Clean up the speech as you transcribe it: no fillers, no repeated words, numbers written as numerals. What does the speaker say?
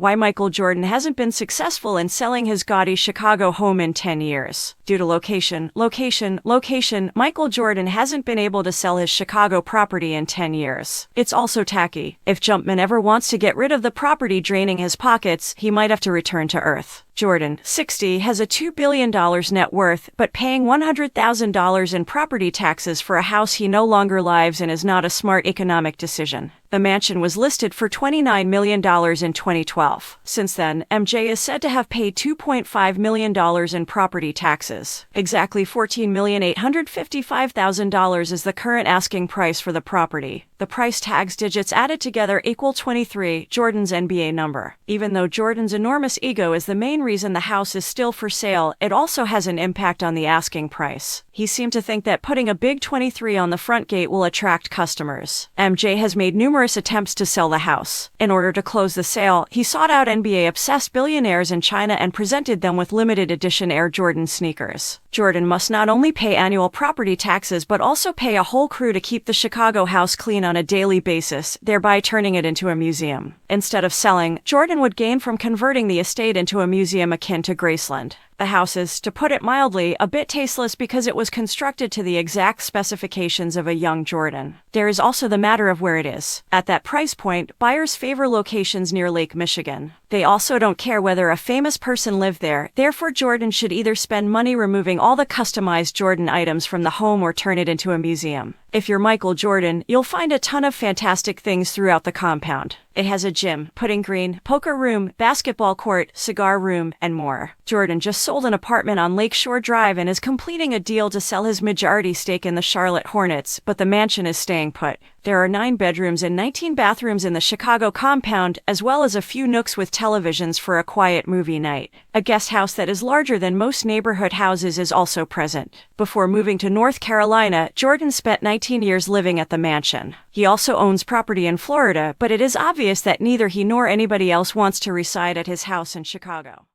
Why Michael Jordan hasn't been successful in selling his gaudy Chicago home in 10 years. Due to location, Michael Jordan hasn't been able to sell his Chicago property in 10 years. It's also tacky. If Jumpman ever wants to get rid of the property draining his pockets, he might have to return to Earth. Jordan, 60, has a $2 billion net worth, but paying $100,000 in property taxes for a house he no longer lives in is not a smart economic decision. The mansion was listed for $29 million in 2012. Since then, MJ is said to have paid $2.5 million in property taxes. Exactly $14,855,000 is the current asking price for the property. The price tag's digits added together equal 23, Jordan's NBA number. Even though Jordan's enormous ego is the main reason the house is still for sale, it also has an impact on the asking price. He seemed to think that putting a big 23 on the front gate will attract customers. MJ has made numerous attempts to sell the house. In order to close the sale, he sought out NBA-obsessed billionaires in China and presented them with limited edition Air Jordan sneakers. Jordan must not only pay annual property taxes but also pay a whole crew to keep the Chicago house clean on a daily basis, thereby turning it into a museum. Instead of selling, Jordan would gain from converting the estate into a museum akin to Graceland. The house is, to put it mildly, a bit tasteless because it was constructed to the exact specifications of a young Jordan. There is also the matter of where it is. At that price point, buyers favor locations near Lake Michigan. They also don't care whether a famous person lived there, therefore Jordan should either spend money removing all the customized Jordan items from the home or turn it into a museum. If you're Michael Jordan, you'll find a ton of fantastic things throughout the compound. It has a gym, putting green, poker room, basketball court, cigar room, and more. Jordan just sold an apartment on Lakeshore Drive and is completing a deal to sell his majority stake in the Charlotte Hornets, but the mansion is staying put. There are 9 bedrooms and 19 bathrooms in the Chicago compound, as well as a few nooks with televisions for a quiet movie night. A guest house that is larger than most neighborhood houses is also present. Before moving to North Carolina, Jordan spent 19 years living at the mansion. He also owns property in Florida, but it is obvious that neither he nor anybody else wants to reside at his house in Chicago.